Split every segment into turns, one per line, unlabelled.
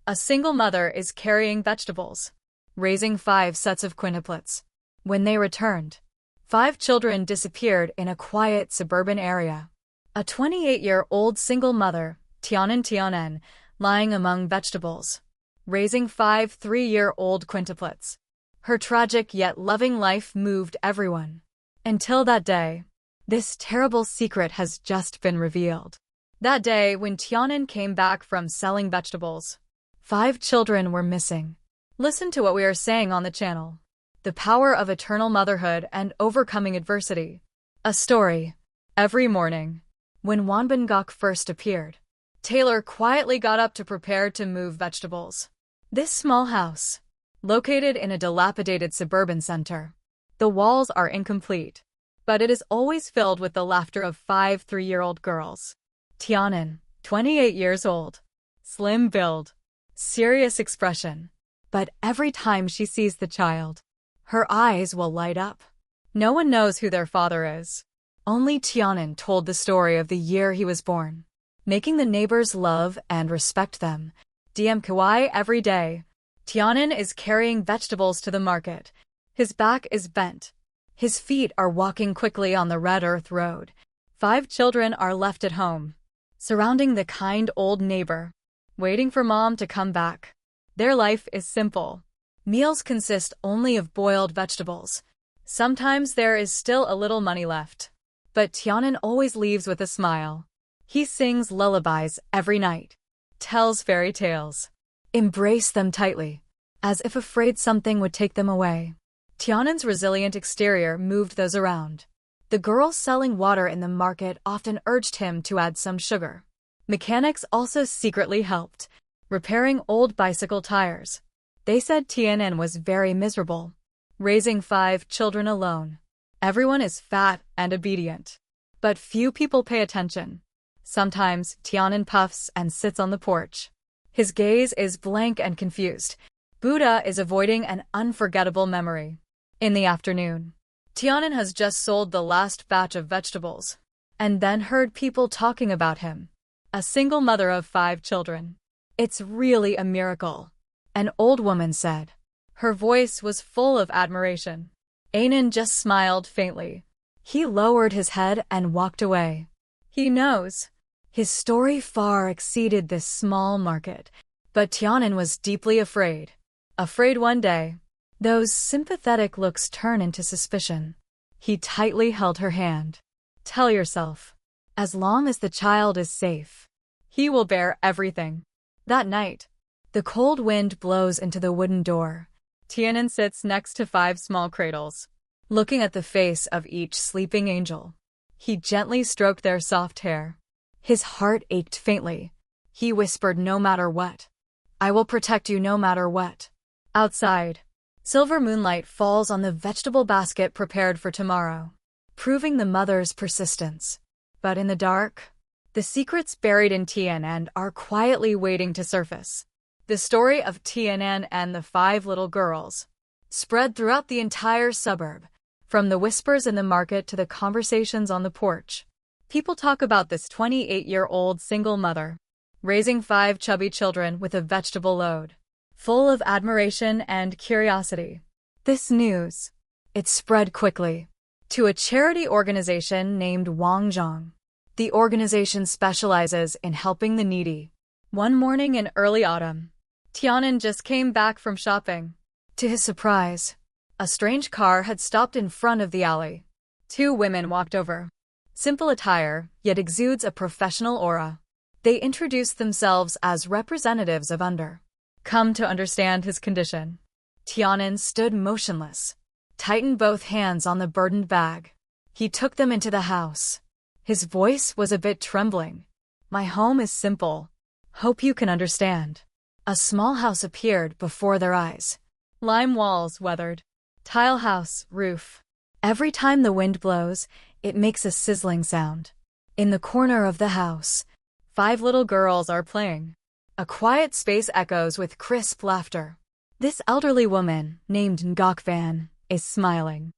A single mother is carrying vegetables, raising 5 sets of quintuplets. When they returned, 5 children disappeared in a quiet suburban area. A 28-year-old single mother, Tianen, lying among vegetables, raising 5 3-year-old quintuplets. Her tragic yet loving life moved everyone. Until that day, this terrible secret has just been revealed. That day, when Tianen came back from selling vegetables, 5 children were missing. Listen to what we are saying on the channel. The power of eternal motherhood and overcoming adversity. A story. Every morning, when Wanbangok first appeared, Taylor quietly got up to prepare to move vegetables. This small house, located in a dilapidated suburban center. The walls are incomplete, but it is always filled with the laughter of 5 3-year-old girls. Tianen, 28 years old, slim build, serious expression. But every time she sees the child, her eyes will light up. No one knows who their father is. Only Tianen told the story of the year he was born, making the neighbors love and respect them. DM Kawaii every day. Tianen is carrying vegetables to the market. His back is bent. His feet are walking quickly on the red earth road. 5 children are left at home, surrounding the kind old neighbor, waiting for mom to come back. Their life is simple. Meals consist only of boiled vegetables. Sometimes there is still a little money left. But Tianen always leaves with a smile. He sings lullabies every night, tells fairy tales, embrace them tightly, as if afraid something would take them away. Tianen's resilient exterior moved those around. The girls selling water in the market often urged him to add some sugar. Mechanics also secretly helped, repairing old bicycle tires. They said Tianen was very miserable, raising 5 children alone. Everyone is fat and obedient, but few people pay attention. Sometimes Tianen puffs and sits on the porch. His gaze is blank and confused. Buddha is avoiding an unforgettable memory. In the afternoon, Tianen has just sold the last batch of vegetables, and then heard people talking about him. A single mother of 5 children. It's really a miracle, an old woman said. Her voice was full of admiration. Anan just smiled faintly. He lowered his head and walked away. He knows. His story far exceeded this small market, but Tianen was deeply afraid. Afraid one day, those sympathetic looks turn into suspicion. He tightly held her hand. Tell yourself, as long as the child is safe, he will bear everything. That night, the cold wind blows into the wooden door. Tianen sits next to 5 small cradles, looking at the face of each sleeping angel. He gently stroked their soft hair. His heart ached faintly. He whispered, no matter what, I will protect you no matter what. Outside, silver moonlight falls on the vegetable basket prepared for tomorrow, proving the mother's persistence. But in the dark, the secrets buried in Tianen are quietly waiting to surface. The story of Tianen and the 5 little girls spread throughout the entire suburb, from the whispers in the market to the conversations on the porch. People talk about this 28-year-old single mother, raising 5 chubby children with a vegetable load, full of admiration and curiosity. This news, it spread quickly to a charity organization named Wangjong. The organization specializes in helping the needy. One morning in early autumn, Tianen just came back from shopping. To his surprise, a strange car had stopped in front of the alley. 2 women walked over. Simple attire, yet exudes a professional aura. They introduced themselves as representatives of come to understand his condition. Tianen stood motionless, tightened both hands on the burdened bag. He took them into the house. His voice was a bit trembling. My home is simple. Hope you can understand. A small house appeared before their eyes. Lime walls, weathered. Tile house, roof. Every time the wind blows, it makes a sizzling sound. In the corner of the house, 5 little girls are playing. A quiet space echoes with crisp laughter. This elderly woman, named Ngokvan, is smiling.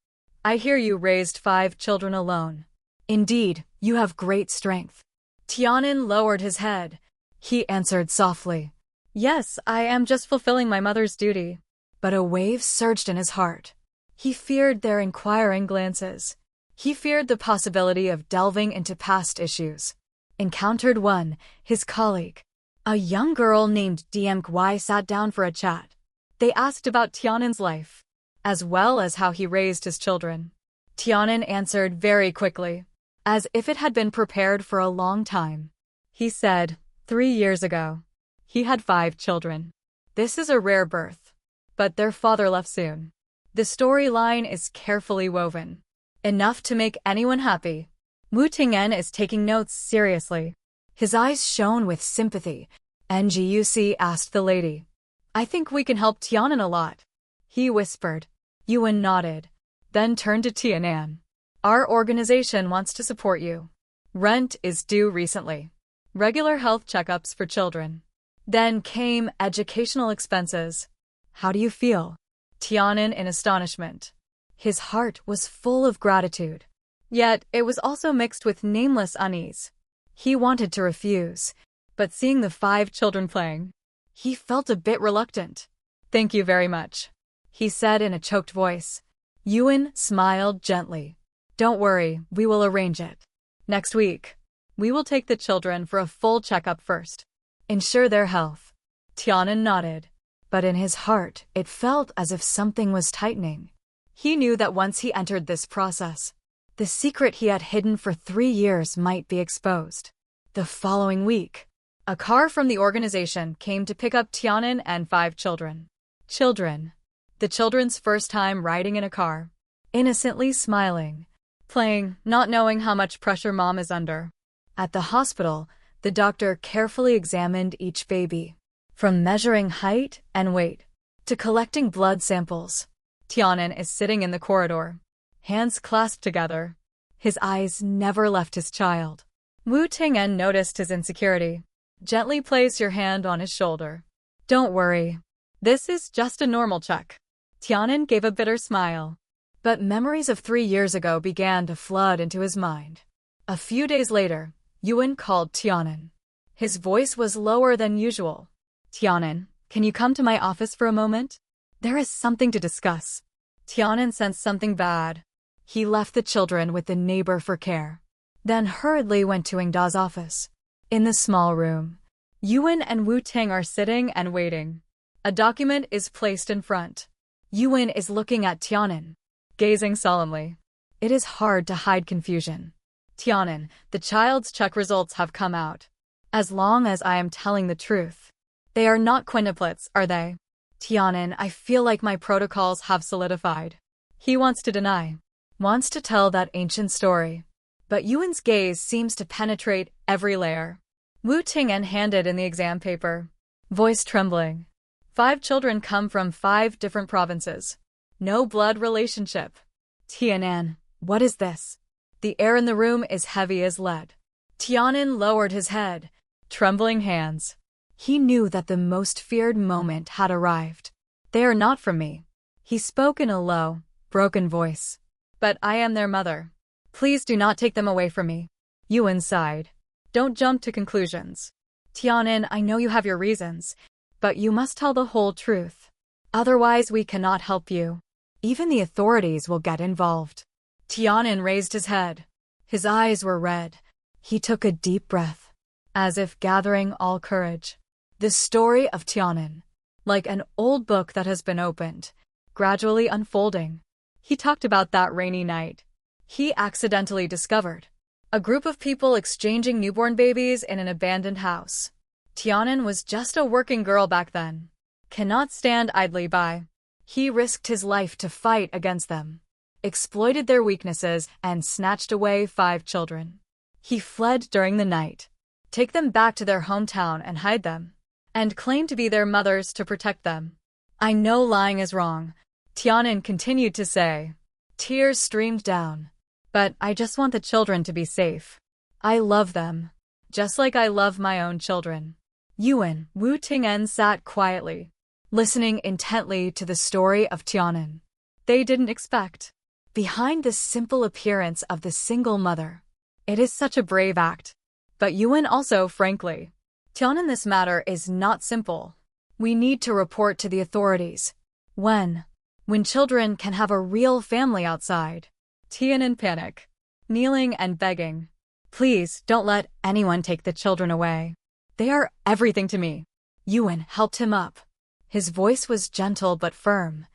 I hear you raised 5 children alone. Indeed, you have great strength. Tianen lowered his head. He answered softly. Yes, I am just fulfilling my mother's duty. But a wave surged in his heart. He feared their inquiring glances. He feared the possibility of delving into past issues. Encountered one, his colleague. A young girl named DMY sat down for a chat. They asked about Tianan's life, as well as how he raised his children. Tianan answered very quickly, as if it had been prepared for a long time. He said, 3 years ago. He had 5 children. This is a rare birth. But their father left soon. The storyline is carefully woven. Enough to make anyone happy. Wu Ting'en is taking notes seriously. His eyes shone with sympathy. NGUC asked the lady. I think we can help Tianan a lot. He whispered. Yuan nodded. Then turned to Tianan. Our organization wants to support you. Rent is due recently. Regular health checkups for children. Then came educational expenses. How do you feel? Tianan in astonishment. His heart was full of gratitude. Yet it was also mixed with nameless unease. He wanted to refuse, but seeing the 5 children playing, he felt a bit reluctant. Thank you very much, he said in a choked voice. Yuan smiled gently. Don't worry, we will arrange it. Next week, we will take the children for a full checkup first. Ensure their health. Tianan nodded, but in his heart it felt as if something was tightening. He knew that once he entered this process, the secret he had hidden for 3 years might be exposed. The following week, a car from the organization came to pick up Tianan and 5 children. The children's first time riding in a car. Innocently smiling. Playing, not knowing how much pressure mom is under. At the hospital, the doctor carefully examined each baby. From measuring height and weight, to collecting blood samples. Tianan is sitting in the corridor. Hands clasped together. His eyes never left his child. Wu Ting'en noticed his insecurity. Gently place your hand on his shoulder. Don't worry. This is just a normal check. Tianan gave a bitter smile. But memories of 3 years ago began to flood into his mind. A few days later, Yuan called Tianan. His voice was lower than usual. Tianan, can you come to my office for a moment? There is something to discuss. Tianan sensed something bad. He left the children with the neighbor for care, then hurriedly went to Ingda's office. In the small room, Yuan and Wu Ting are sitting and waiting. A document is placed in front. Yuan is looking at Tianan, gazing solemnly. It is hard to hide confusion. Tianan, the child's check results have come out. As long as I am telling the truth. They are not quintuplets, are they? Tianan, I feel like my protocols have solidified. He wants to deny. Wants to tell that ancient story. But Yuan's gaze seems to penetrate every layer. Wu Ting'en handed in the exam paper. Voice trembling. 5 children come from 5 different provinces. No blood relationship. Tianan, what is this? The air in the room is heavy as lead. Tianan lowered his head, trembling hands. He knew that the most feared moment had arrived. They are not from me. He spoke in a low, broken voice. But I am their mother. Please do not take them away from me. Yuan sighed. Don't jump to conclusions. Tianan, I know you have your reasons, but you must tell the whole truth. Otherwise we cannot help you. Even the authorities will get involved. Tianan raised his head. His eyes were red. He took a deep breath, as if gathering all courage. The story of Tianan, like an old book that has been opened, gradually unfolding. He talked about that rainy night. He accidentally discovered a group of people exchanging newborn babies in an abandoned house. Tianan was just a working girl back then. Cannot stand idly by. He risked his life to fight against them, exploited their weaknesses, and snatched away 5 children. He fled during the night, take them back to their hometown and hide them, and claim to be their mothers to protect them. I know lying is wrong, Tianan continued to say. Tears streamed down. But I just want the children to be safe. I love them, just like I love my own children. Yuan, Wu Ting'en sat quietly, listening intently to the story of Tianan. They didn't expect. Behind the simple appearance of the single mother. It is such a brave act. But Yuan also, frankly. Tianan, this matter is not simple. We need to report to the authorities. When? When children can have a real family outside. Tian in panic, kneeling and begging. Please don't let anyone take the children away. They are everything to me. Yuan helped him up. His voice was gentle but firm.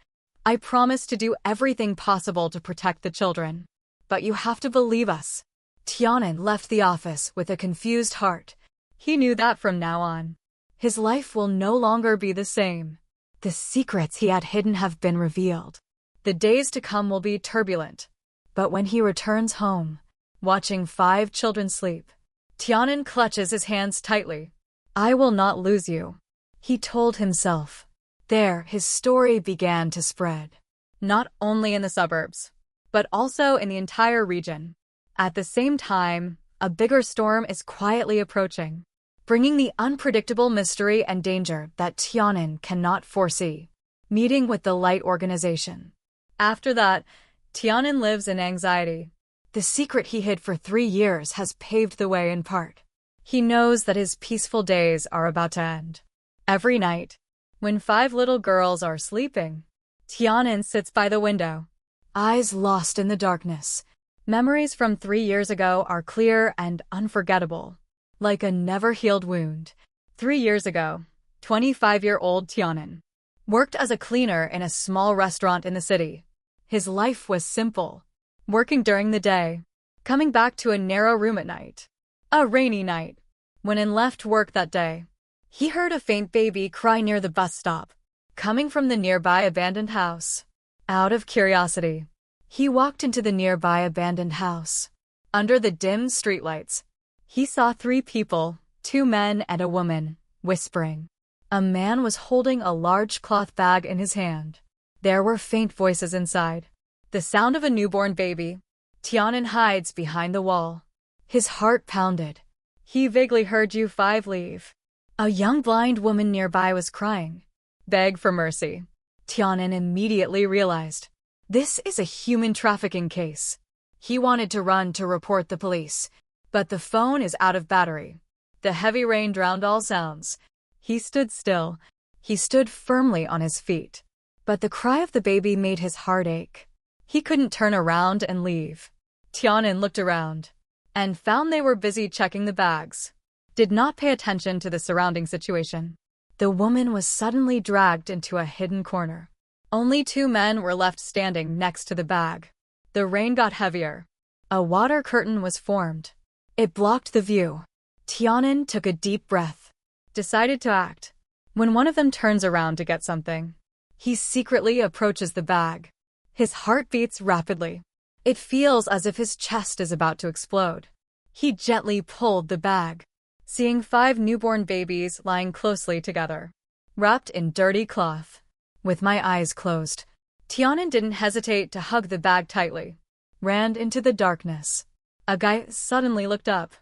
I promise to do everything possible to protect the children. But you have to believe us. Tianan left the office with a confused heart. He knew that from now on, his life will no longer be the same. The secrets he had hidden have been revealed. The days to come will be turbulent. But when he returns home, watching 5 children sleep, Tianan clutches his hands tightly. I will not lose you, he told himself. There, his story began to spread. Not only in the suburbs, but also in the entire region. At the same time, a bigger storm is quietly approaching, bringing the unpredictable mystery and danger that Tianan cannot foresee. Meeting with the Light Organization. After that, Tianan lives in anxiety. The secret he hid for 3 years has paved the way in part. He knows that his peaceful days are about to end. Every night, when 5 little girls are sleeping, Tianan sits by the window, eyes lost in the darkness. Memories from 3 years ago are clear and unforgettable, like a never-healed wound. 3 years ago, 25-year-old Tianan worked as a cleaner in a small restaurant in the city. His life was simple, working during the day, coming back to a narrow room at night. A rainy night. When he left work that day, he heard a faint baby cry near the bus stop, coming from the nearby abandoned house. Out of curiosity, he walked into the nearby abandoned house. Under the dim streetlights, he saw 3 people, 2 men and a woman, whispering. A man was holding a large cloth bag in his hand. There were faint voices inside. The sound of a newborn baby. Tianan hides behind the wall. His heart pounded. He vaguely heard you 5 leave. A young blind woman nearby was crying. Beg for mercy. Tianan immediately realized. This is a human trafficking case. He wanted to run to report the police, but the phone is out of battery. The heavy rain drowned all sounds. He stood still. He stood firmly on his feet. But the cry of the baby made his heart ache. He couldn't turn around and leave. Tianan looked around and found they were busy checking the bags. Did not pay attention to the surrounding situation. The woman was suddenly dragged into a hidden corner. Only 2 men were left standing next to the bag. The rain got heavier. A water curtain was formed. It blocked the view. Tianan took a deep breath, decided to act. When one of them turns around to get something, he secretly approaches the bag. His heart beats rapidly. It feels as if his chest is about to explode. He gently pulled the bag, seeing 5 newborn babies lying closely together, wrapped in dirty cloth. With my eyes closed, Tianan didn't hesitate to hug the bag tightly. Ran into the darkness. A guy suddenly looked up,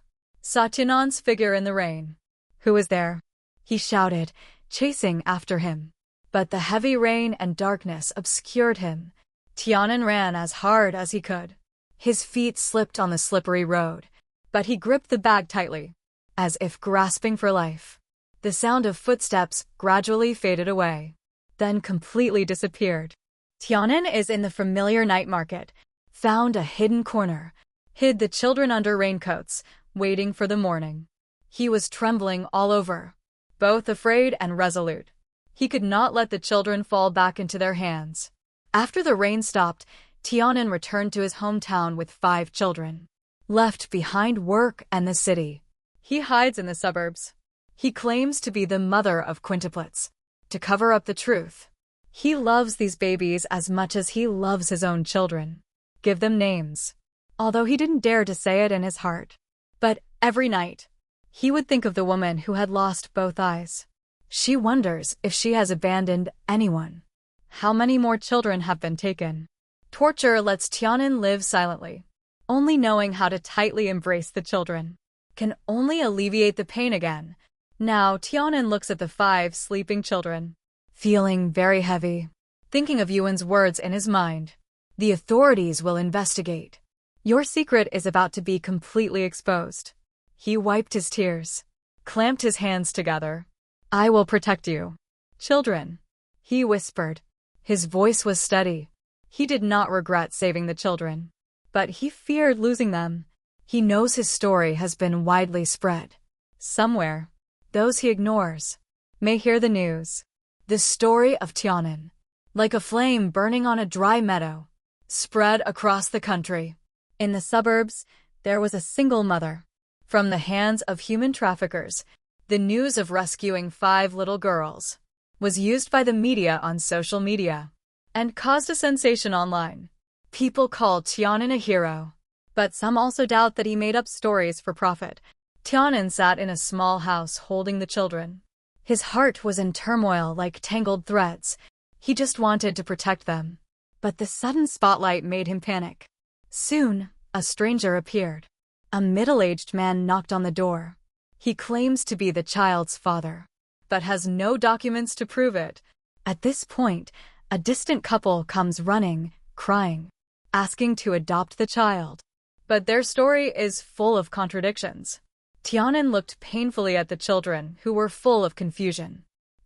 saw Tianan's figure in the rain. Who is there? He shouted, chasing after him. But the heavy rain and darkness obscured him. Tianan ran as hard as he could. His feet slipped on the slippery road, but he gripped the bag tightly, as if grasping for life. The sound of footsteps gradually faded away, then completely disappeared. Tianan is in the familiar night market, found a hidden corner, hid the children under raincoats, waiting for the morning. He was trembling all over, both afraid and resolute. He could not let the children fall back into their hands. After the rain stopped, Tianan returned to his hometown with 5 children. Left behind work and the city. He hides in the suburbs. He claims to be the mother of quintuplets, to cover up the truth. He loves these babies as much as he loves his own children. Give them names. Although he didn't dare to say it in his heart. But every night, he would think of the woman who had lost both eyes. She wonders if she has abandoned anyone. How many more children have been taken? Torture lets Tianan live silently. Only knowing how to tightly embrace the children can only alleviate the pain again. Now Tianan looks at the 5 sleeping children, feeling very heavy, thinking of Yuan's words in his mind. The authorities will investigate. Your secret is about to be completely exposed. He wiped his tears, clamped his hands together. I will protect you. Children, he whispered. His voice was steady. He did not regret saving the children, but he feared losing them. He knows his story has been widely spread. Somewhere, those he ignores may hear the news. The story of Tian'an, like a flame burning on a dry meadow, spread across the country. In the suburbs, there was a single mother. From the hands of human traffickers, the news of rescuing 5 little girls was used by the media on social media and caused a sensation online. People called Tian'an a hero, but some also doubt that he made up stories for profit. Tian'an sat in a small house holding the children. His heart was in turmoil like tangled threads. He just wanted to protect them. But the sudden spotlight made him panic. Soon, a stranger appeared. A middle-aged man knocked on the door. He claims to be the child's father, but has no documents to prove it. At this point, a distant couple comes running, crying, asking to adopt the child. But their story is full of contradictions. Tian'an looked painfully at the children, who were full of confusion.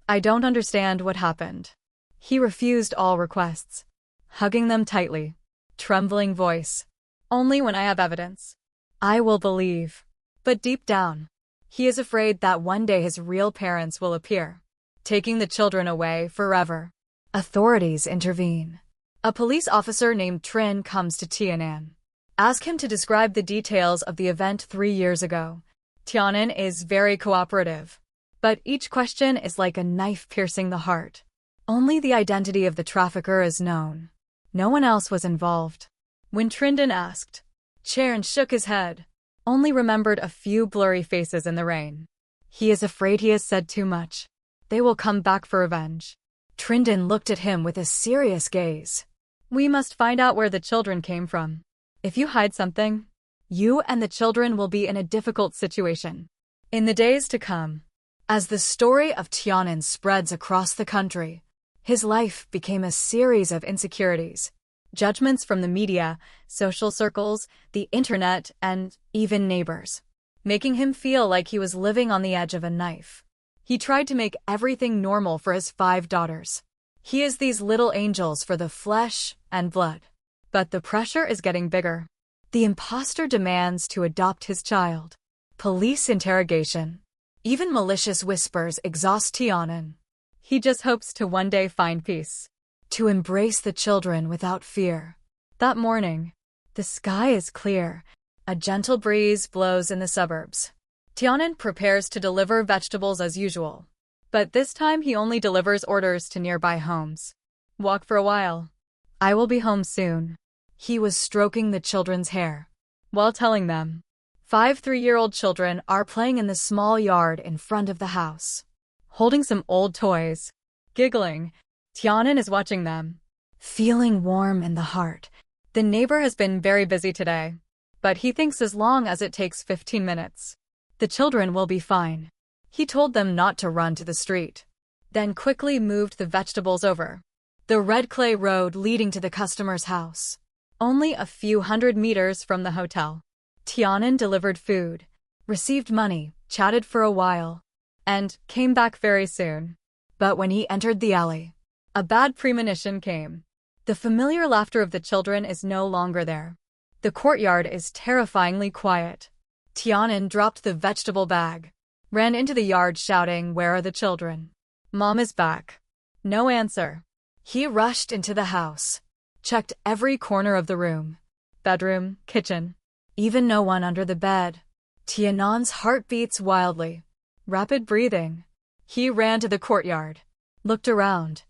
I don't understand what happened. He refused all requests, hugging them tightly. Trembling voice. Only when I have evidence, I will believe. But deep down, he is afraid that one day his real parents will appear, taking the children away forever. Authorities intervene. A police officer named Trin comes to Tian'an. Ask him to describe the details of the event 3 years ago. Tian'an is very cooperative, but each question is like a knife piercing the heart. Only the identity of the trafficker is known. No one else was involved. When Trindon asked, Charon shook his head, only remembered a few blurry faces in the rain. He is afraid he has said too much. They will come back for revenge. Trindon looked at him with a serious gaze. We must find out where the children came from. If you hide something, you and the children will be in a difficult situation in the days to come. As the story of Tian'an spreads across the country, his life became a series of insecurities, judgments from the media, social circles, the internet, and even neighbors, making him feel like he was living on the edge of a knife. He tried to make everything normal for his 5 daughters. He is these little angels for the flesh and blood. But the pressure is getting bigger. The imposter demands to adopt his child. Police interrogation. Even malicious whispers exhaust Tian'an. He just hopes to one day find peace, to embrace the children without fear. That morning, the sky is clear. A gentle breeze blows in the suburbs. Tian'an prepares to deliver vegetables as usual, but this time he only delivers orders to nearby homes. Walk for a while. I will be home soon. He was stroking the children's hair while telling them. 5 3-year-old children are playing in the small yard in front of the house, holding some old toys. Giggling, Tian'an is watching them, feeling warm in the heart. The neighbor has been very busy today, but he thinks as long as it takes 15 minutes, the children will be fine. He told them not to run to the street, then quickly moved the vegetables over the red clay road leading to the customer's house. Only a few hundred meters from the hotel. Tian'an delivered food, received money, chatted for a while, and came back very soon. But when he entered the alley, a bad premonition came. The familiar laughter of the children is no longer there. The courtyard is terrifyingly quiet. Tian'an dropped the vegetable bag, ran into the yard shouting, "Where are the children? Mom is back." No answer. He rushed into the house, checked every corner of the room, bedroom, kitchen, even no one under the bed. Tian'an's heart beats wildly. Rapid breathing. He ran to the courtyard, looked around,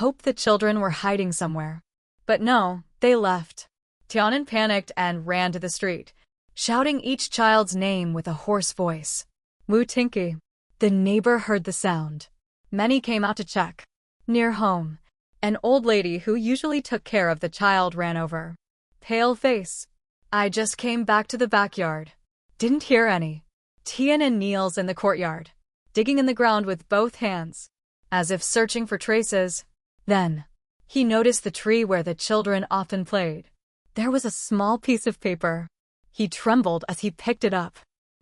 hoped the children were hiding somewhere. But no, they left. Tian'an panicked and ran to the street, shouting each child's name with a hoarse voice. Wu Tinky. The neighbor heard the sound. Many came out to check. Near home, an old lady who usually took care of the child ran over. Pale face. I just came back to the backyard. Didn't hear any. Tian'an kneels in the courtyard, digging in the ground with both hands, as if searching for traces. Then, he noticed the tree where the children often played. There was a small piece of paper. He trembled as he picked it up,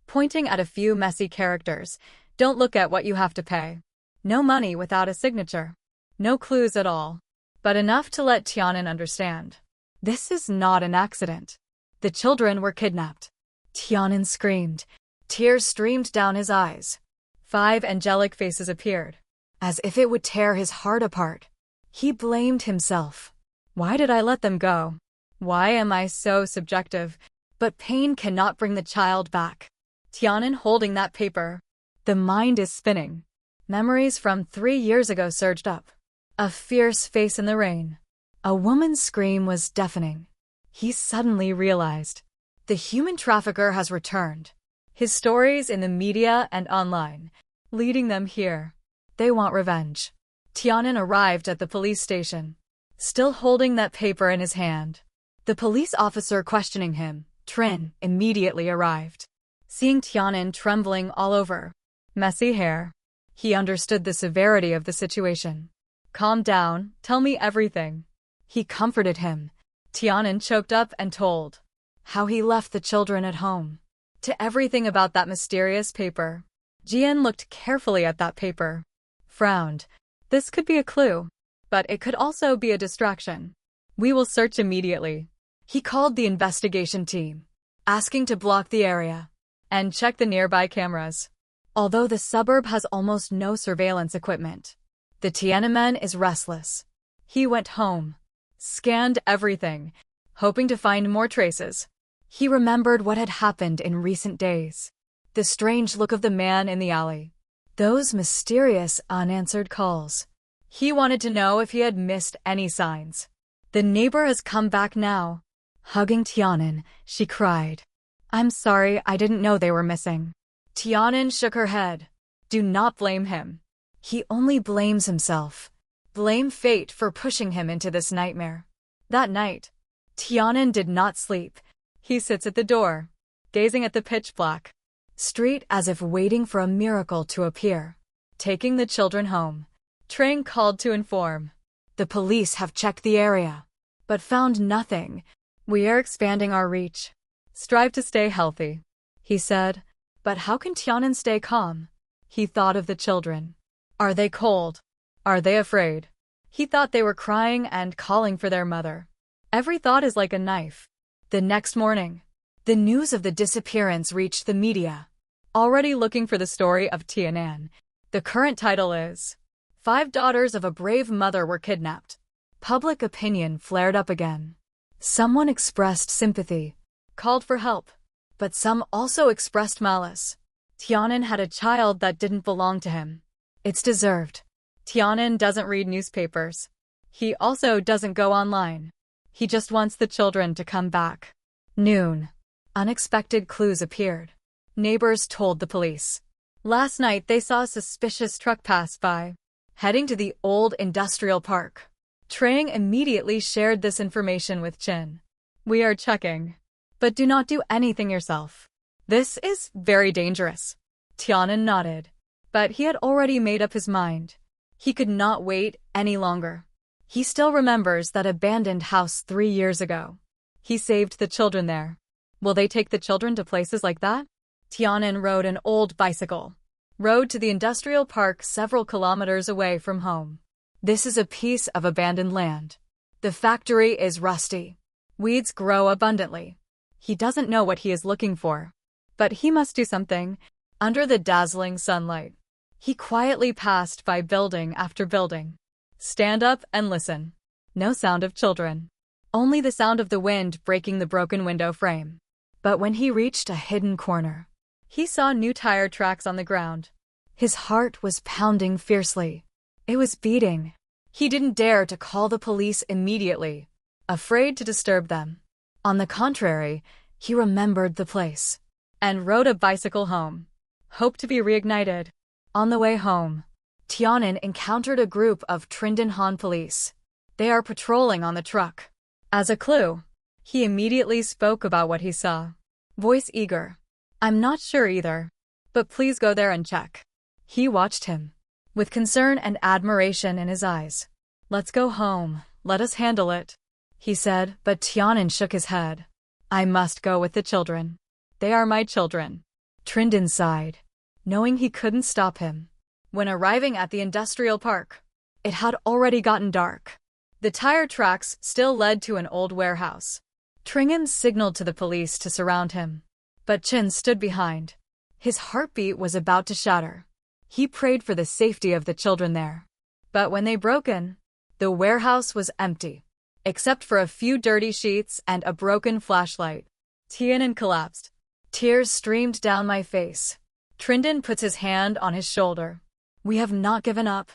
pointing at a few messy characters. Don't look at what you have to pay. No money without a signature. No clues at all. But enough to let Tianan understand. This is not an accident. The children were kidnapped. Tianan screamed. Tears streamed down his eyes. 5 angelic faces appeared, as if it would tear his heart apart. He blamed himself. Why did I let them go? Why am I so subjective? But pain cannot bring the child back. Tianan holding that paper. The mind is spinning. Memories from 3 years ago surged up. A fierce face in the rain. A woman's scream was deafening. He suddenly realized. The human trafficker has returned. His stories in the media and online, leading them here. They want revenge. Tianan arrived at the police station, still holding that paper in his hand. The police officer questioning him, Trin, immediately arrived. Seeing Tianan trembling all over, messy hair, he understood the severity of the situation. Calm down, tell me everything. He comforted him. Tianan choked up and told how he left the children at home. To everything about that mysterious paper. Jian looked carefully at that paper. Frowned. This could be a clue. But it could also be a distraction. We will search immediately. He called the investigation team, asking to block the area and check the nearby cameras. Although the suburb has almost no surveillance equipment, the Tiananmen is restless. He went home, scanned everything, hoping to find more traces. He remembered what had happened in recent days. The strange look of the man in the alley. Those mysterious unanswered calls. He wanted to know if he had missed any signs. The neighbor has come back now. Hugging Tianan, she cried. I'm sorry, I didn't know they were missing. Tianan shook her head. Do not blame him. He only blames himself. Blame fate for pushing him into this nightmare. That night, Tianan did not sleep. He sits at the door, gazing at the pitch-black street as if waiting for a miracle to appear. Taking the children home, Trang called to inform. The police have checked the area, but found nothing. We are expanding our reach. Strive to stay healthy, he said. But how can Tianan stay calm? He thought of the children. Are they cold? Are they afraid? He thought they were crying and calling for their mother. Every thought is like a knife. The next morning, the news of the disappearance reached the media. Already looking for the story of Tianan. The current title is 5 daughters of a brave mother were kidnapped. Public opinion flared up again. Someone expressed sympathy, called for help, but some also expressed malice. Tianan had a child that didn't belong to him. It's deserved. Tianan doesn't read newspapers. He also doesn't go online. He just wants the children to come back. Noon. Unexpected clues appeared. Neighbors told the police. Last night they saw a suspicious truck pass by, heading to the old industrial park. Trang immediately shared this information with Chin. We are checking. But do not do anything yourself. This is very dangerous. Tianan nodded. But he had already made up his mind. He could not wait any longer. He still remembers that abandoned house 3 years ago. He saved the children there. Will they take the children to places like that? Tianan rode an old bicycle. Rode to the industrial park several kilometers away from home. This is a piece of abandoned land. The factory is rusty. Weeds grow abundantly. He doesn't know what he is looking for. But he must do something. Under the dazzling sunlight, he quietly passed by building after building. Stand up and listen. No sound of children. Only the sound of the wind breaking the broken window frame. But when he reached a hidden corner, he saw new tire tracks on the ground. His heart was pounding fiercely. It was beating. He didn't dare to call the police immediately, afraid to disturb them. On the contrary, he remembered the place and rode a bicycle home. Hoped to be reignited. On the way home, Tianan encountered a group of Trindan police. They are patrolling on the truck. As a clue, he immediately spoke about what he saw. Voice eager. I'm not sure either. But please go there and check. He watched him, with concern and admiration in his eyes. Let's go home. Let us handle it, he said, but Tianan shook his head. I must go with the children. They are my children. Trindan sighed, knowing he couldn't stop him. When arriving at the industrial park, it had already gotten dark. The tire tracks still led to an old warehouse. Tringham signaled to the police to surround him, but Chin stood behind. His heartbeat was about to shatter. He prayed for the safety of the children there. But when they broke in, the warehouse was empty, except for a few dirty sheets and a broken flashlight. Tian'an collapsed. Tears streamed down my face. Trindon puts his hand on his shoulder. We have not given up.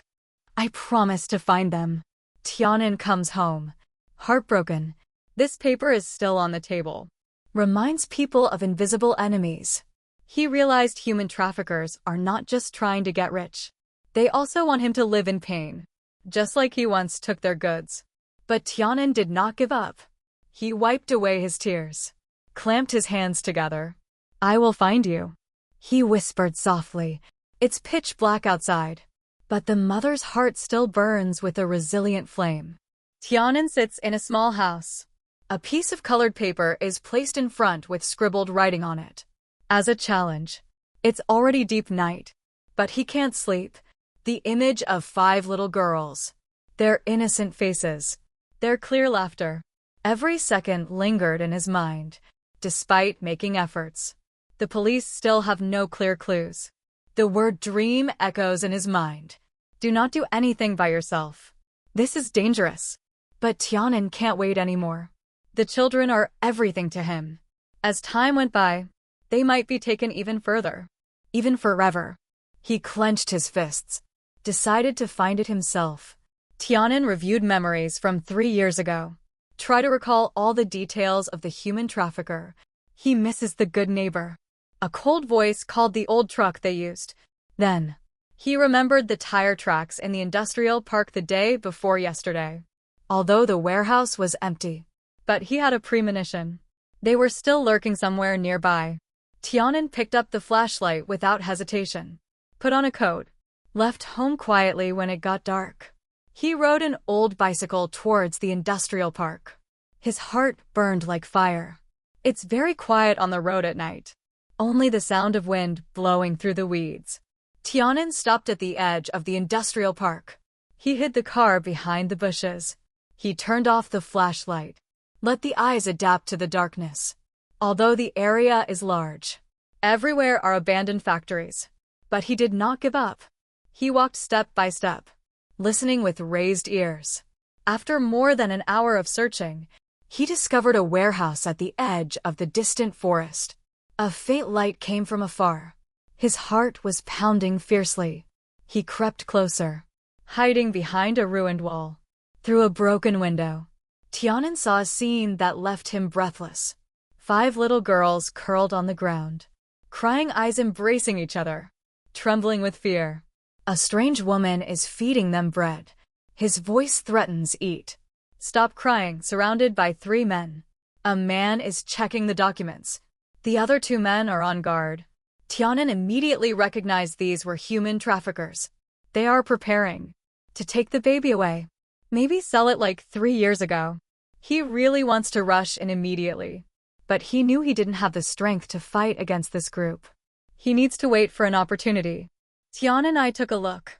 I promise to find them. Tian'an comes home, heartbroken. This paper is still on the table. Reminds people of invisible enemies. He realized human traffickers are not just trying to get rich. They also want him to live in pain, just like he once took their goods. But Tian'an did not give up. He wiped away his tears, clamped his hands together. I will find you, he whispered softly. It's pitch black outside, but the mother's heart still burns with a resilient flame. Tian'an sits in a small house. A piece of colored paper is placed in front with scribbled writing on it. As a challenge, it's already deep night, but he can't sleep. The image of 5 little girls, their innocent faces, their clear laughter. Every second lingered in his mind, despite making efforts. The police still have no clear clues. The word dream echoes in his mind. Do not do anything by yourself. This is dangerous. But Tian'an can't wait anymore. The children are everything to him. As time went by, they might be taken even further. Even forever. He clenched his fists, decided to find it himself. Tian'an reviewed memories from 3 years ago. Try to recall all the details of the human trafficker. He misses the good neighbor. A cold voice called the old truck they used. Then, he remembered the tire tracks in the industrial park the day before yesterday. Although the warehouse was empty, but he had a premonition. They were still lurking somewhere nearby. Tian'an picked up the flashlight without hesitation, put on a coat, left home quietly when it got dark. He rode an old bicycle towards the industrial park. His heart burned like fire. It's very quiet on the road at night. Only the sound of wind blowing through the weeds. Tian'an stopped at the edge of the industrial park. He hid the car behind the bushes. He turned off the flashlight. Let the eyes adapt to the darkness. Although the area is large, everywhere are abandoned factories. But he did not give up. He walked step by step, listening with raised ears. After more than an hour of searching, he discovered a warehouse at the edge of the distant forest. A faint light came from afar. His heart was pounding fiercely. He crept closer, hiding behind a ruined wall. Through a broken window, Tian'an saw a scene that left him breathless. 5 little girls curled on the ground, crying eyes embracing each other, trembling with fear. A strange woman is feeding them bread. His voice threatens eat. Stop crying, surrounded by 3 men. A man is checking the documents. The other 2 men are on guard. Tian'an immediately recognized these were human traffickers. They are preparing to take the baby away. Maybe sell it like 3 years ago. He really wants to rush in immediately. But he knew he didn't have the strength to fight against this group. He needs to wait for an opportunity. Tian'an and I took a look.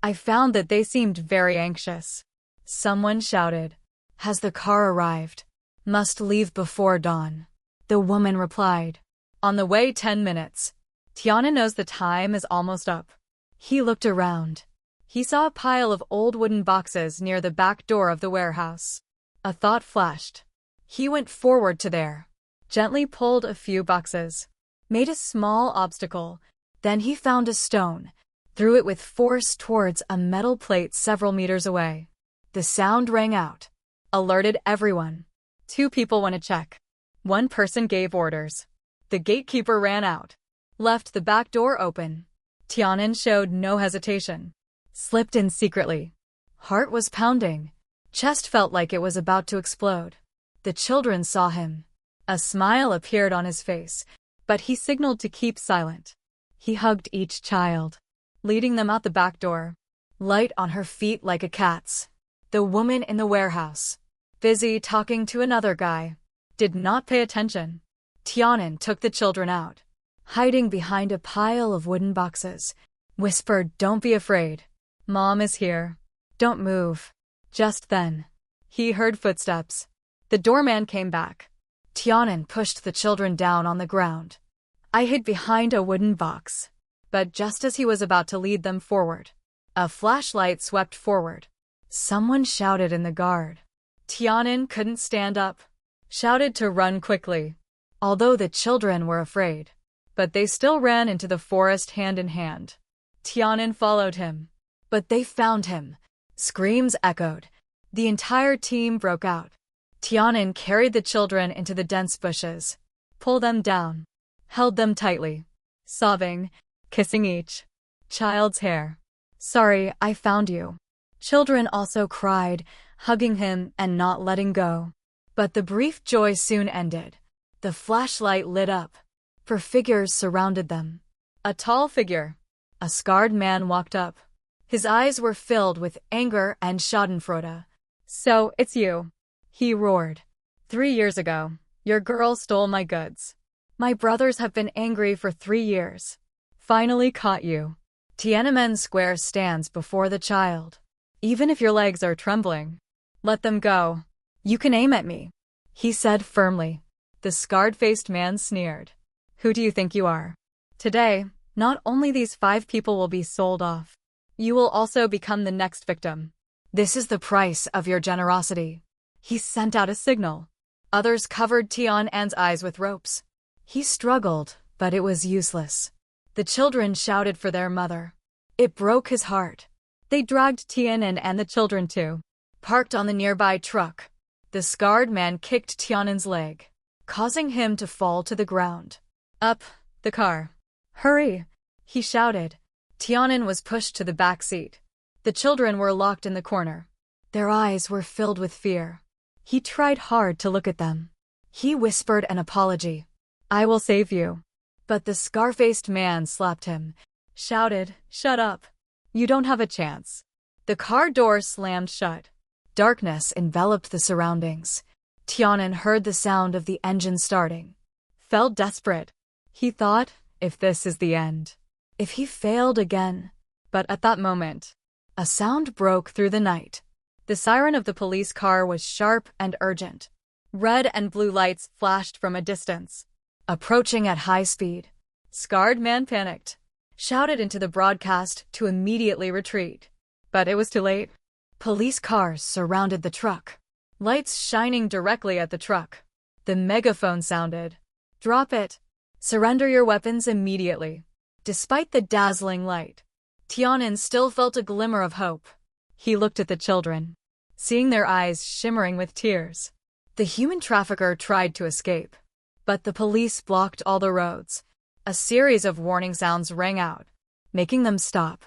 I found that they seemed very anxious. Someone shouted, "Has the car arrived? Must leave before dawn." The woman replied, "On the way 10 minutes. Tian'an knows the time is almost up. He looked around. He saw a pile of old wooden boxes near the back door of the warehouse. A thought flashed. He went forward to there, gently pulled a few boxes, made a small obstacle. Then he found a stone, threw it with force towards a metal plate several meters away. The sound rang out, alerted everyone. 2 people went to check. 1 person gave orders. The gatekeeper ran out, left the back door open. Tian'an showed no hesitation, slipped in secretly. Heart was pounding. Chest felt like it was about to explode. The children saw him. A smile appeared on his face, but he signaled to keep silent. He hugged each child, leading them out the back door. Light on her feet like a cat's. The woman in the warehouse, busy talking to another guy, did not pay attention. Tian'an took the children out, hiding behind a pile of wooden boxes. whispered, "Don't be afraid. Mom is here. Don't move." Just then, he heard footsteps. The doorman came back. Tianan pushed the children down on the ground. I hid behind a wooden box. But just as he was about to lead them forward, a flashlight swept forward. Someone shouted in the guard. Tianan couldn't stand up. Shouted to run quickly. Although the children were afraid, but they still ran into the forest hand in hand. Tianan followed him. But they found him. Screams echoed. The entire team broke out. Tianan carried the children into the dense bushes, pulled them down, held them tightly, sobbing, kissing each child's hair. "Sorry, I found you." Children also cried, hugging him and not letting go. But the brief joy soon ended. The flashlight lit up. 4 figures surrounded them. A tall figure, a scarred man, walked up. His eyes were filled with anger and schadenfreude. "So, it's you," he roared. "3 years ago, your girl stole my goods. My brothers have been angry for 3 years. Finally caught you." Tiananmen Square stands before the child. "Even if your legs are trembling, let them go. You can aim at me," he said firmly. The scarred-faced man sneered. "Who do you think you are? Today, not only these 5 people will be sold off, you will also become the next victim. This is the price of your generosity." He sent out a signal. Others covered Tianan's eyes with ropes. He struggled, but it was useless. The children shouted for their mother. It broke his heart. They dragged Tianan and the children too. Parked on the nearby truck, the scarred man kicked Tianan's leg, causing him to fall to the ground. "Up, the car. Hurry," he shouted. Tianan was pushed to the back seat. The children were locked in the corner. Their eyes were filled with fear. He tried hard to look at them. He whispered an apology. "I will save you." But the scar-faced man slapped him, shouted, "Shut up. You don't have a chance." The car door slammed shut. Darkness enveloped the surroundings. Tianan heard the sound of the engine starting. Felt desperate. He thought, if this is the end, if he failed again. But at that moment, a sound broke through the night. The siren of the police car was sharp and urgent. Red and blue lights flashed from a distance, approaching at high speed. Scarred man panicked, shouted into the broadcast to immediately retreat. But it was too late. Police cars surrounded the truck, lights shining directly at the truck. The megaphone sounded. "Drop it. Surrender your weapons immediately." Despite the dazzling light, Tianan still felt a glimmer of hope. He looked at the children, seeing their eyes shimmering with tears. The human trafficker tried to escape, but the police blocked all the roads. A series of warning sounds rang out, making them stop.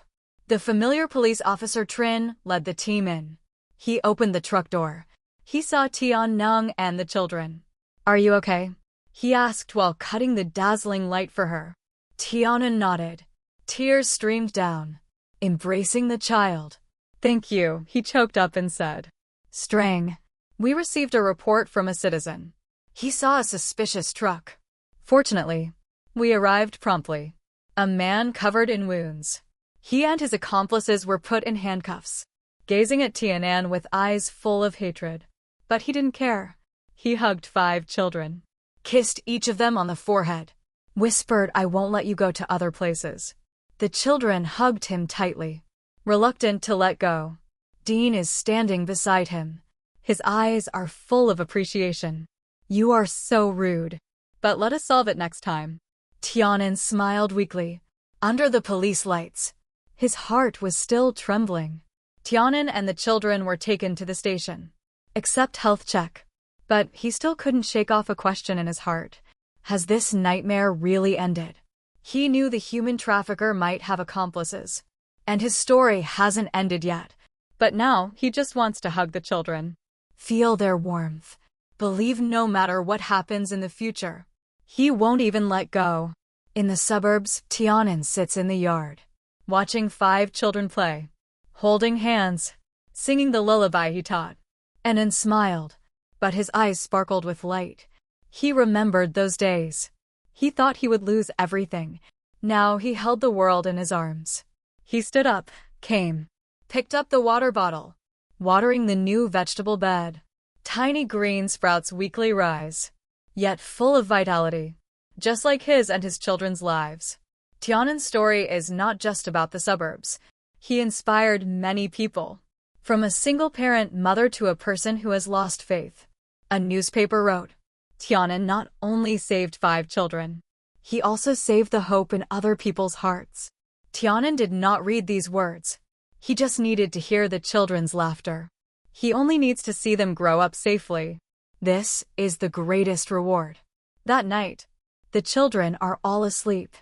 The familiar police officer Trin led the team in. He opened the truck door. He saw Tian and the children. "Are you okay?" he asked while cutting the dazzling light for her. Tianan nodded. Tears streamed down, embracing the child. "Thank you," he choked up and said. "Strang, we received a report from a citizen. He saw a suspicious truck. Fortunately, we arrived promptly. A man covered in wounds. He and his accomplices were put in handcuffs." Gazing at Tianan with eyes full of hatred. But he didn't care. He hugged 5 children, kissed each of them on the forehead, whispered, "I won't let you go to other places." The children hugged him tightly, reluctant to let go. Dean is standing beside him. His eyes are full of appreciation. "You are so rude. But let us solve it next time." Tianan smiled weakly. Under the police lights, his heart was still trembling. Tianan and the children were taken to the station. Except health check. But he still couldn't shake off a question in his heart. Has this nightmare really ended? He knew the human trafficker might have accomplices, and his story hasn't ended yet. But now he just wants to hug the children, feel their warmth, believe no matter what happens in the future, he won't even let go. In the suburbs, Tianan sits in the yard, watching 5 children play, holding hands, singing the lullaby he taught. Anand smiled, but his eyes sparkled with light. He remembered those days. He thought he would lose everything. Now he held the world in his arms. He stood up, came, picked up the water bottle, watering the new vegetable bed. Tiny green sprouts weekly rise, yet full of vitality, just like his and his children's lives. Tianan's story is not just about the suburbs. He inspired many people, from a single-parent mother to a person who has lost faith. A newspaper wrote, Tianan not only saved 5 children, he also saved the hope in other people's hearts. Tianan did not read these words. He just needed to hear the children's laughter. He only needs to see them grow up safely. This is the greatest reward. That night, the children are all asleep.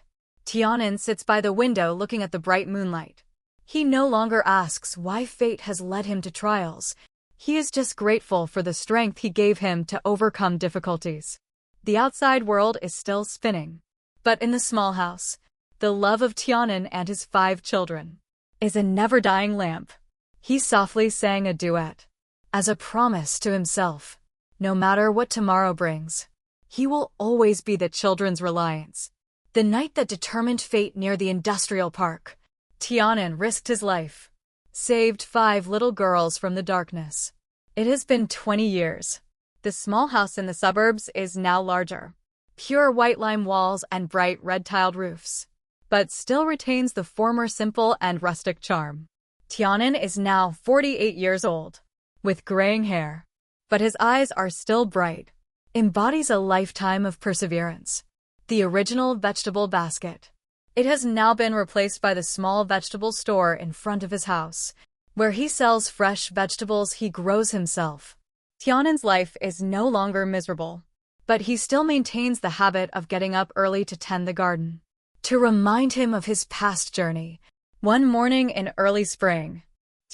Tianan sits by the window looking at the bright moonlight. He no longer asks why fate has led him to trials. He is just grateful for the strength he gave him to overcome difficulties. The outside world is still spinning. But in the small house, the love of Tianan and his 5 children is a never-dying lamp. He softly sang a duet, as a promise to himself. No matter what tomorrow brings, he will always be the children's reliance. The night that determined fate near the industrial park, Tianan risked his life, saved 5 little girls from the darkness. It has been 20 years. The small house in the suburbs is now larger, pure white lime walls and bright red-tiled roofs, but still retains the former simple and rustic charm. Tianan is now 48 years old, with graying hair, but his eyes are still bright, embodies a lifetime of perseverance. The original vegetable basket. It has now been replaced by the small vegetable store in front of his house, where he sells fresh vegetables he grows himself. Tianan's life is no longer miserable, but he still maintains the habit of getting up early to tend the garden. To remind him of his past journey, one morning in early spring,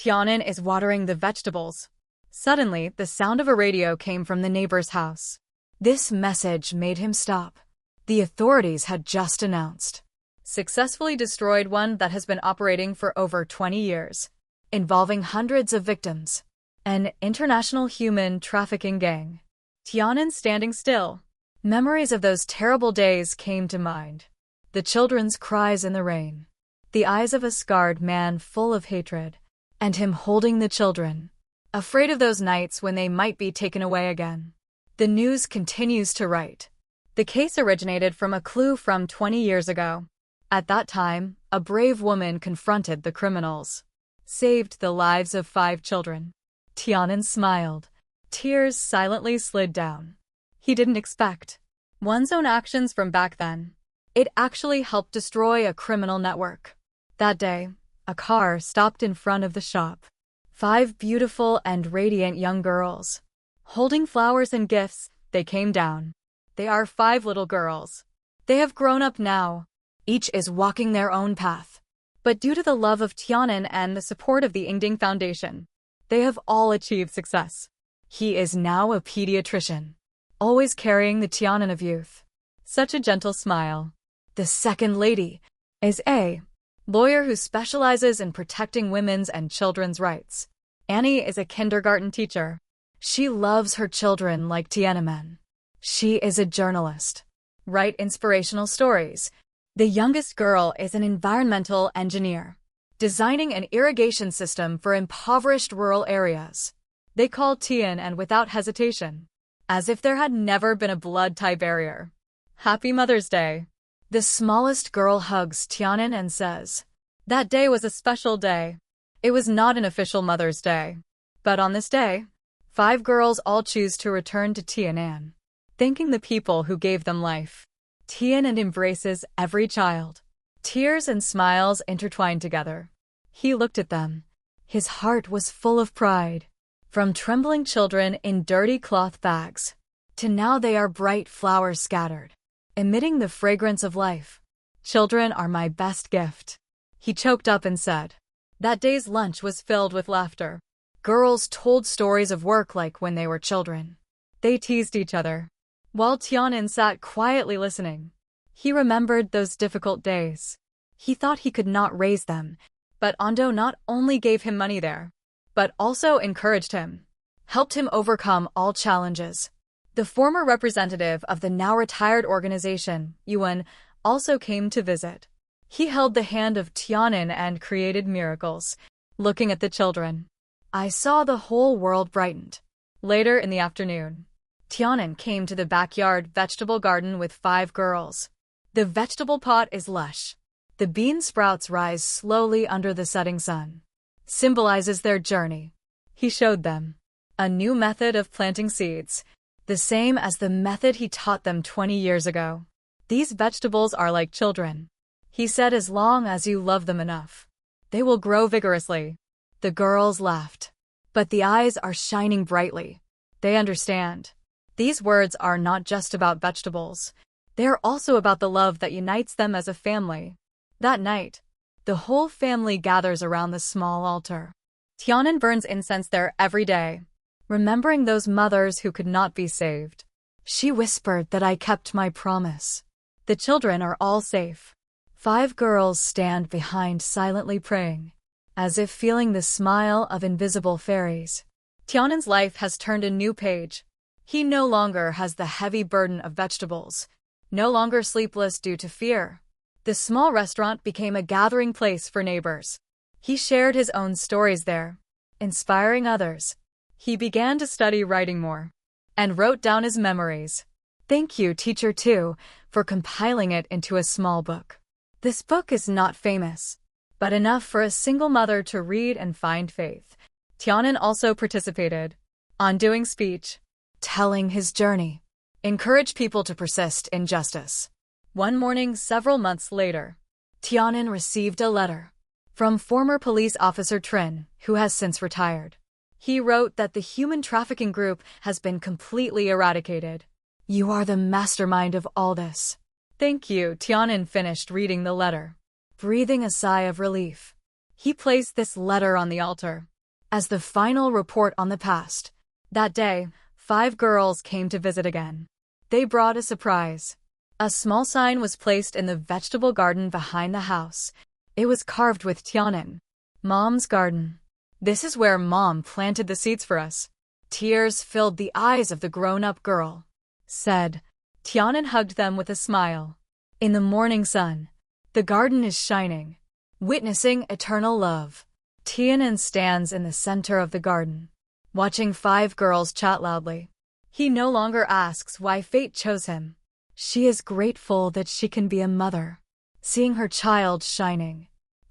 Tianan is watering the vegetables. Suddenly, the sound of a radio came from the neighbor's house. This message made him stop. The authorities had just announced, successfully destroyed one that has been operating for over 20 years, involving hundreds of victims. An international human trafficking gang. Tianan standing still. Memories of those terrible days came to mind. The children's cries in the rain. The eyes of a scarred man full of hatred. And him holding the children, afraid of those nights when they might be taken away again. The news continues to write. The case originated from a clue from 20 years ago. At that time, a brave woman confronted the criminals, saved the lives of 5 children. Tianan smiled. Tears silently slid down. He didn't expect one's own actions from back then. It actually helped destroy a criminal network. That day, a car stopped in front of the shop. 5 beautiful and radiant young girls, holding flowers and gifts, they came down. They are 5 little girls. They have grown up now. Each is walking their own path. But due to the love of Tianan and the support of the Ingding Foundation, they have all achieved success. He is now a pediatrician, always carrying the Tianan of youth. Such a gentle smile. The second lady is a lawyer who specializes in protecting women's and children's rights. Annie is a kindergarten teacher. She loves her children like Tiananmen. She is a journalist. Write inspirational stories. The youngest girl is an environmental engineer, designing an irrigation system for impoverished rural areas. They call Tian and without hesitation, as if there had never been a blood tie barrier. Happy Mother's Day. The smallest girl hugs Tianan and says, that day was a special day. It was not an official Mother's Day. But on this day, 5 girls all choose to return to Tianan, thanking the people who gave them life. Tianan embraces every child. Tears and smiles intertwined together. He looked at them. His heart was full of pride. From trembling children in dirty cloth bags, to now they are bright flowers scattered, emitting the fragrance of life. Children are my best gift. He choked up and said. That day's lunch was filled with laughter. Girls told stories of work like when they were children. They teased each other, while Tianan sat quietly listening. He remembered those difficult days. He thought he could not raise them, but Ando not only gave him money there, but also encouraged him, helped him overcome all challenges. The former representative of the now retired organization, Yuan, also came to visit. He held the hand of Tianan and created miracles. Looking at the children, I saw the whole world brightened. Later in the afternoon, Tianan came to the backyard vegetable garden with 5 girls. The vegetable pot is lush. The bean sprouts rise slowly under the setting sun. Symbolizes their journey. He showed them a new method of planting seeds, the same as the method he taught them 20 years ago. These vegetables are like children. He said, as long as you love them enough, they will grow vigorously. The girls laughed, but the eyes are shining brightly. They understand. These words are not just about vegetables. They are also about the love that unites them as a family. That night, the whole family gathers around the small altar. Tianan burns incense there every day, remembering those mothers who could not be saved. She whispered that I kept my promise. The children are all safe. 5 girls stand behind silently praying, as if feeling the smile of invisible fairies. Tianan's life has turned a new page. He no longer has the heavy burden of vegetables, no longer sleepless due to fear. The small restaurant became a gathering place for neighbors. He shared his own stories there, inspiring others. He began to study writing more, and wrote down his memories. Thank you, Teacher 2, for compiling it into a small book. This book is not famous, but enough for a single mother to read and find faith. Tianan also participated on doing speech, telling his journey, encourage people to persist in justice. One morning several months later, Tianan received a letter from former police officer Trin, who has since retired. He wrote that the human trafficking group has been completely eradicated. You are the mastermind of all this. Thank you. Tianan finished reading the letter, breathing a sigh of relief. He placed this letter on the altar as the final report on the past. That day, 5 girls came to visit again. They brought a surprise. A small sign was placed in the vegetable garden behind the house. It was carved with Tianan. Mom's garden. This is where Mom planted the seeds for us. Tears filled the eyes of the grown-up girl. Said. Tianan hugged them with a smile. In the morning sun, the garden is shining, witnessing eternal love. Tianan stands in the center of the garden, watching 5 girls chat loudly. He no longer asks why fate chose him. She is grateful that she can be a mother, seeing her child shining.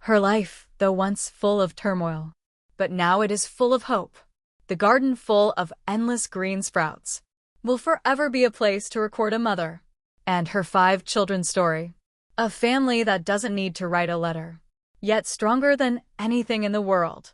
Her life, though once full of turmoil, but now it is full of hope. The garden full of endless green sprouts will forever be a place to record a mother and her 5 children's story. A family that doesn't need to write a letter, yet stronger than anything in the world.